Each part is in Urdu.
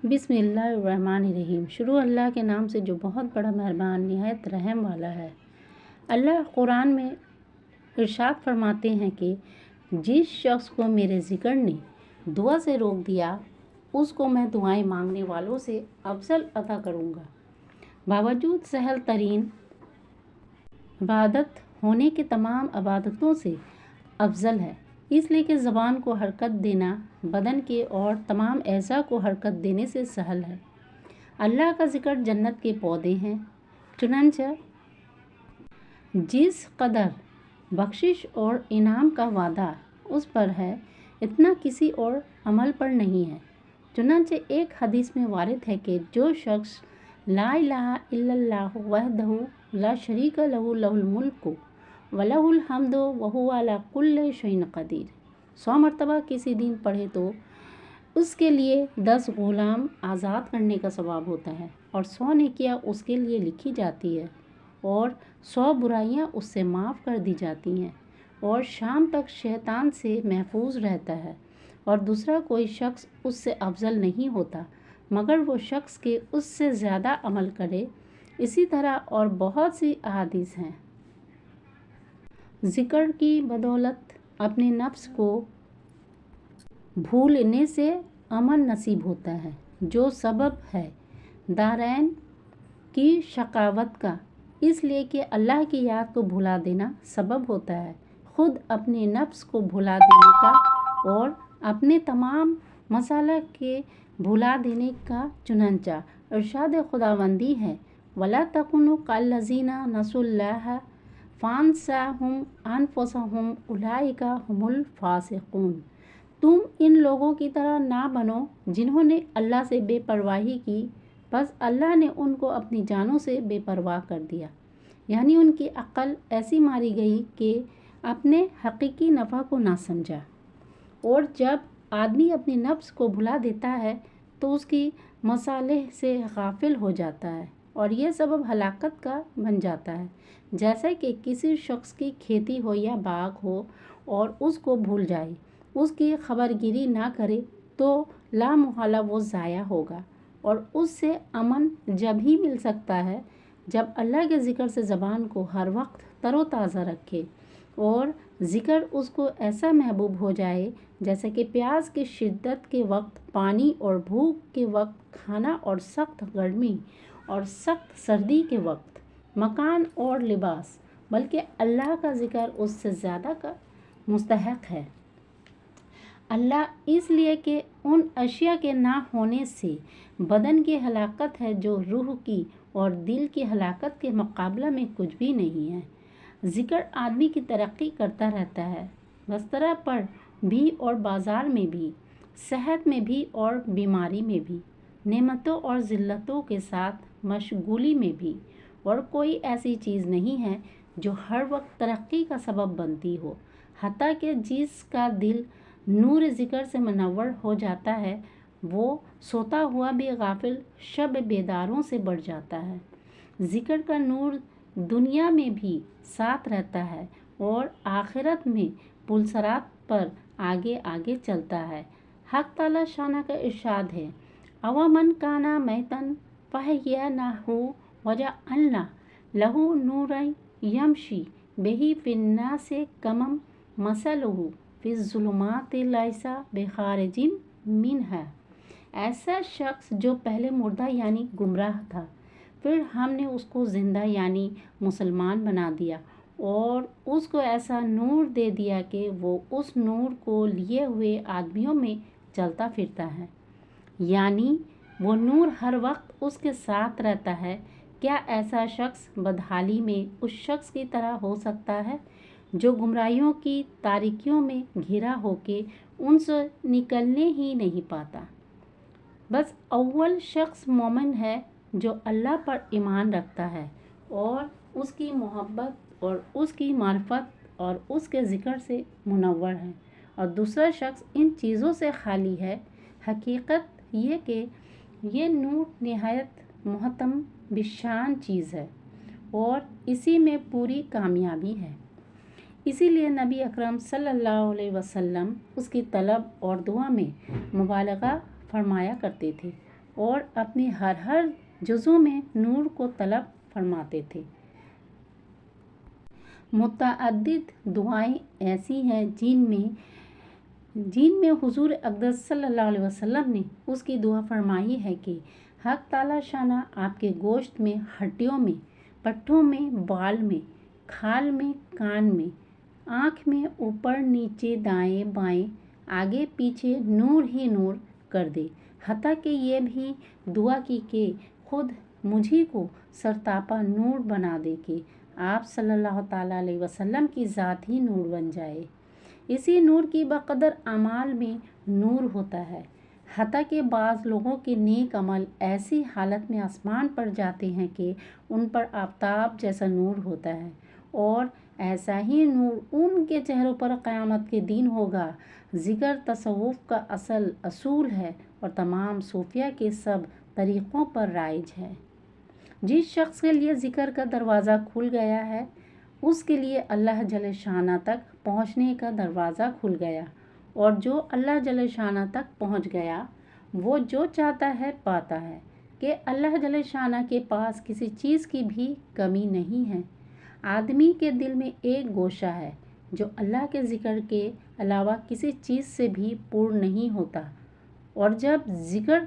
بسم اللہ الرحمن الرحیم۔ شروع اللہ کے نام سے جو بہت بڑا مہربان نہایت رحم والا ہے۔ اللہ قرآن میں ارشاد فرماتے ہیں کہ جس شخص کو میرے ذکر نے دعا سے روک دیا اس کو میں دعائیں مانگنے والوں سے افضل عطا کروں گا۔ باوجود سہل ترین عبادت ہونے کے تمام عبادتوں سے افضل ہے، اس لیے کہ زبان کو حرکت دینا بدن کے اور تمام اعضاء کو حرکت دینے سے سہل ہے۔ اللہ کا ذکر جنت کے پودے ہیں، چنانچہ جس قدر بخشش اور انعام کا وعدہ اس پر ہے اتنا کسی اور عمل پر نہیں ہے۔ چنانچہ ایک حدیث میں وارد ہے کہ جو شخص لا الہ الا اللہ وحدہ لا شریک لہ لہ الملک وَلَهُ الْحَمْدُ وَهُوَ عَلَى كُلِّ شَيْءٍ قَدِيرٌ 100 مرتبہ کسی دن پڑھے تو اس کے لیے 10 غلام آزاد کرنے کا ثواب ہوتا ہے اور 100 نیکیاں اس کے لیے لکھی جاتی ہے اور 100 برائیاں اس سے معاف کر دی جاتی ہیں اور شام تک شیطان سے محفوظ رہتا ہے، اور دوسرا کوئی شخص اس سے افضل نہیں ہوتا مگر وہ شخص کہ اس سے زیادہ عمل کرے۔ اسی طرح اور بہت سی احادیث ہیں۔ ذکر کی بدولت اپنے نفس کو بھولنے سے امن نصیب ہوتا ہے، جو سبب ہے دارین کی شقاوت کا، اس لیے کہ اللہ کی یاد کو بھلا دینا سبب ہوتا ہے خود اپنے نفس کو بھلا دینے کا اور اپنے تمام مصالح کے بھلا دینے کا۔ چنانچہ ارشاد خداوندی ہے وَلَا تَكُونُوا كَالَّذِينَ نَسُوا اللَّهَ فَأَنسَاهُمْ أَنفُسَهُمْ أُولَٰئِكَ هُمُ الْفَاسِقُونَ۔ تم ان لوگوں کی طرح نہ بنو جنہوں نے اللہ سے بے پرواہی کی، بس اللہ نے ان کو اپنی جانوں سے بے پرواہ کر دیا، یعنی ان کی عقل ایسی ماری گئی کہ اپنے حقیقی نفع کو نہ سمجھا۔ اور جب آدمی اپنے نفس کو بھلا دیتا ہے تو اس کی مصالح سے غافل ہو جاتا ہے اور یہ سبب ہلاکت کا بن جاتا ہے۔ جیسا کہ کسی شخص کی کھیتی ہو یا باغ ہو اور اس کو بھول جائے، اس کی خبرگیری نہ کرے تو لامحالہ وہ ضائع ہوگا، اور اس سے امن جب ہی مل سکتا ہے جب اللہ کے ذکر سے زبان کو ہر وقت تر و تازہ رکھے اور ذکر اس کو ایسا محبوب ہو جائے جیسے کہ پیاس کی شدت کے وقت پانی اور بھوک کے وقت کھانا اور سخت گرمی اور سخت سردی کے وقت مکان اور لباس، بلکہ اللہ کا ذکر اس سے زیادہ کا مستحق ہے۔ اللہ اس لیے کہ ان اشیاء کے نہ ہونے سے بدن کی ہلاکت ہے جو روح کی اور دل کی ہلاکت کے مقابلہ میں کچھ بھی نہیں ہے۔ ذکر آدمی کی ترقی کرتا رہتا ہے، بستر پر بھی اور بازار میں بھی، صحت میں بھی اور بیماری میں بھی، نعمتوں اور ذلتوں کے ساتھ مشغولی میں بھی، اور کوئی ایسی چیز نہیں ہے جو ہر وقت ترقی کا سبب بنتی ہو، حتیٰ کہ جس کا دل نور ذکر سے منور ہو جاتا ہے وہ سوتا ہوا بھی غافل شب بیداروں سے بڑھ جاتا ہے۔ ذکر کا نور دنیا میں بھی ساتھ رہتا ہے اور آخرت میں پلسرات پر آگے آگے چلتا ہے۔ حق تعالی شانہ کا ارشاد ہے أَوَمَنْ كَانَ مَيْتًا فَأَحْيَيْنَاهُ وَجَعَلْنَا لَهُ نُورًا يَمْشِي بِهِ فِي النَّاسِ كَمَنْ مَثَلُهُ فِي الظُّلُمَاتِ لَيْسَ بِخَارِجٍ مِنْهَا۔ ایسا شخص جو پہلے مردہ یعنی گمراہ تھا، پھر ہم نے اس کو زندہ یعنی مسلمان بنا دیا اور اس کو ایسا نور دے دیا کہ وہ اس نور کو لیے ہوئے آدمیوں میں چلتا پھرتا ہے، یعنی وہ نور ہر وقت اس کے ساتھ رہتا ہے۔ کیا ایسا شخص بدحالی میں اس شخص کی طرح ہو سکتا ہے جو گمراہیوں کی تاریکیوں میں گھرا ہو کے ان سے نکلنے ہی نہیں پاتا؟ بس اول شخص مومن ہے جو اللہ پر ایمان رکھتا ہے اور اس کی محبت اور اس کی معرفت اور اس کے ذکر سے منور ہے، اور دوسرا شخص ان چیزوں سے خالی ہے۔ حقیقت یہ کہ یہ نور نہایت محترم بشان چیز ہے اور اسی میں پوری کامیابی ہے۔ اسی لیے نبی اکرم صلی اللہ علیہ وسلم اس کی طلب اور دعا میں مبالغہ فرمایا کرتے تھے اور اپنے ہر جزو میں نور کو طلب فرماتے تھے۔ متعدد دعائیں ایسی ہیں جن میں حضور اقدس صلی اللہ علیہ وسلم نے اس کی دعا فرمائی ہے کہ حق تعالی شانہ آپ کے گوشت میں، ہڈیوں میں، پٹھوں میں، بال میں، کھال میں، کان میں، آنکھ میں، اوپر نیچے، دائیں بائیں، آگے پیچھے نور ہی نور کر دے۔ حتیٰ کہ یہ بھی دعا کی کہ خود مجھے کو سرتاپا نور بنا دے کہ آپ صلی اللہ تعالیٰ علیہ وسلم کی ذات ہی نور بن جائے۔ اسی نور کی بقدر اعمال میں نور ہوتا ہے، حتیٰ کہ بعض لوگوں کے نیک عمل ایسی حالت میں آسمان پر جاتے ہیں کہ ان پر آفتاب جیسا نور ہوتا ہے، اور ایسا ہی نور ان کے چہروں پر قیامت کے دن ہوگا۔ ذکر تصوف کا اصول ہے اور تمام صوفیہ کے سب طریقوں پر رائج ہے۔ جس شخص کے لیے ذکر کا دروازہ کھل گیا ہے، اس کے لیے اللہ جل شانہ تک پہنچنے کا دروازہ کھل گیا، اور جو اللہ جل شانہ تک پہنچ گیا وہ جو چاہتا ہے پاتا ہے کہ اللہ جل شانہ کے پاس کسی چیز کی بھی کمی نہیں ہے۔ آدمی کے دل میں ایک گوشہ ہے جو اللہ کے ذکر کے علاوہ کسی چیز سے بھی پر نہیں ہوتا، اور جب ذکر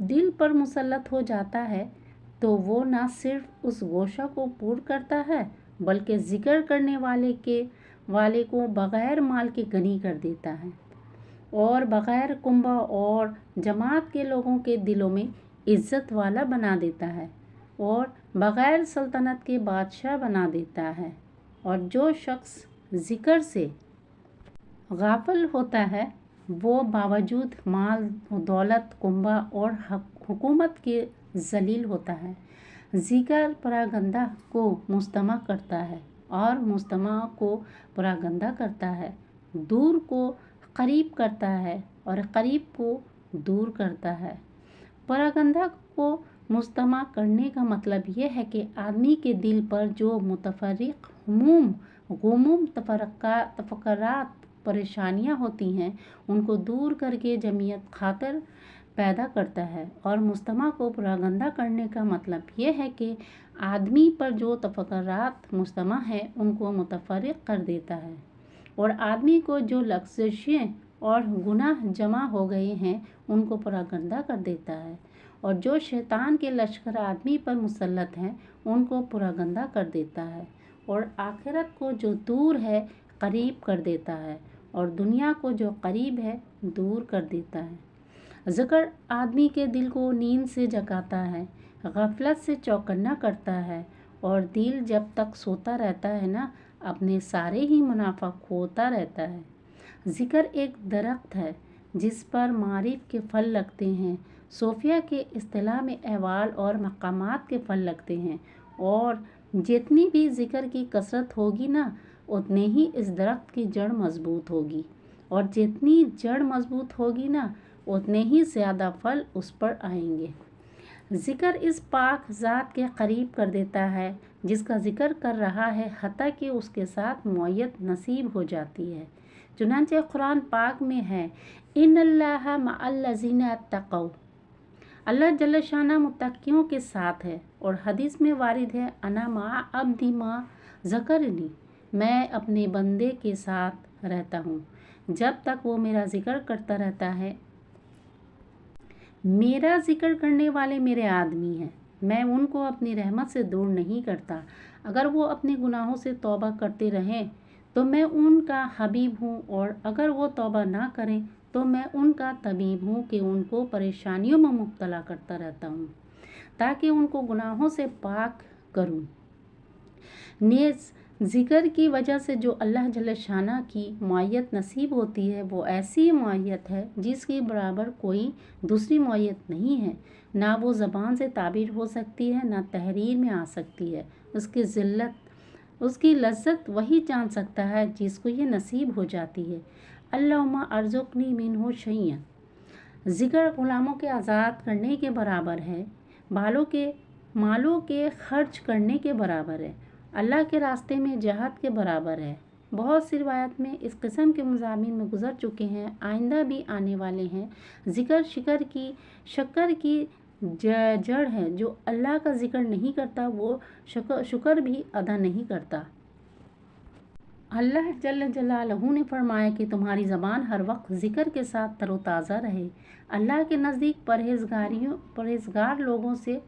دل پر مسلط ہو جاتا ہے تو وہ نہ صرف اس گوشہ کو پر کرتا ہے بلکہ ذکر کرنے والے کو بغیر مال کے غنی کر دیتا ہے، اور بغیر کنبہ اور جماعت کے لوگوں کے دلوں میں عزت والا بنا دیتا ہے، اور بغیر سلطنت کے بادشاہ بنا دیتا ہے۔ اور جو شخص ذکر سے غافل ہوتا ہے وہ باوجود مال دولت، کنبہ اور حکومت کے ذلیل ہوتا ہے۔ ذکر پراگندہ کو مجتمع کرتا ہے اور مجتمع کو پراگندہ کرتا ہے، دور کو قریب کرتا ہے اور قریب کو دور کرتا ہے۔ پراگندہ کو مجتمع کرنے کا مطلب یہ ہے کہ آدمی کے دل پر جو متفرق ہموم، غموم، تفکرات، پریشانیاں ہوتی ہیں ان کو دور کر کے جمعیت خاطر پیدا کرتا ہے، اور مجتمع کو پراگندہ کرنے کا مطلب یہ ہے کہ آدمی پر جو تفکرات مجتمع ہیں ان کو متفرق کر دیتا ہے، اور آدمی کو جو لغزشیں اور گناہ جمع ہو گئے ہیں ان کو پراگندہ کر دیتا ہے، اور جو شیطان کے لشکر آدمی پر مسلط ہیں ان کو پراگندہ کر دیتا ہے، اور آخرت کو جو دور ہے قریب کر دیتا ہے، اور دنیا کو جو قریب ہے دور کر دیتا ہے۔ ذکر آدمی کے دل کو نیند سے جگاتا ہے، غفلت سے چوکنا کرتا ہے، اور دل جب تک سوتا رہتا ہے نا اپنے سارے ہی منافع کھوتا رہتا ہے۔ ذکر ایک درخت ہے جس پر معارف کے پھل لگتے ہیں، صوفیہ کے اصطلاح میں احوال اور مقامات کے پھل لگتے ہیں، اور جتنی بھی ذکر کی کثرت ہوگی نا اتنے ہی اس درخت کی جڑ مضبوط ہوگی، اور جتنی جڑ مضبوط ہوگی نا اتنے ہی زیادہ پھل اس پر آئیں گے۔ ذکر اس پاک ذات کے قریب کر دیتا ہے جس کا ذکر کر رہا ہے، حتیٰ کہ اس کے ساتھ معیت نصیب ہو جاتی ہے۔ چنانچہ قرآن پاک میں ہے ان اللہ مع الذین اتقوا، اللہ جل شانہ متقیوں کے ساتھ ہے، اور حدیث میں وارد ہے انا مع عبدی ما ذکرنی، میں اپنے بندے کے ساتھ رہتا ہوں جب تک وہ میرا ذکر کرتا رہتا ہے۔ میرا ذکر کرنے والے میرے آدمی ہیں، میں ان کو اپنی رحمت سے دور نہیں کرتا۔ اگر وہ اپنے گناہوں سے توبہ کرتے رہیں تو میں ان کا حبیب ہوں، اور اگر وہ توبہ نہ کریں تو میں ان کا طبیب ہوں کہ ان کو پریشانیوں میں مبتلا کرتا رہتا ہوں تاکہ ان کو گناہوں سے پاک کروں۔ نیز ذکر کی وجہ سے جو اللہ جل شانہ کی معیت نصیب ہوتی ہے وہ ایسی معیت ہے جس کے برابر کوئی دوسری معیت نہیں ہے، نہ وہ زبان سے تعبیر ہو سکتی ہے نہ تحریر میں آ سکتی ہے۔ اس کی لذت وہی جان سکتا ہے جس کو یہ نصیب ہو جاتی ہے۔ اللہم ارزقنی منہ شیئا، ذکر غلاموں کے آزاد کرنے کے برابر ہے، مالوں کے خرچ کرنے کے برابر ہے، اللہ کے راستے میں جہاد کے برابر ہے۔ بہت سی روایت میں اس قسم کے مضامین میں گزر چکے ہیں، آئندہ بھی آنے والے ہیں۔ ذکر شکر کی جڑ ہے۔ جو اللہ کا ذکر نہیں کرتا وہ شکر بھی ادا نہیں کرتا۔ اللہ جل جلالہ نے فرمایا کہ تمہاری زبان ہر وقت ذکر کے ساتھ تر و تازہ رہے۔ اللہ کے نزدیک پرہیزگار لوگوں سے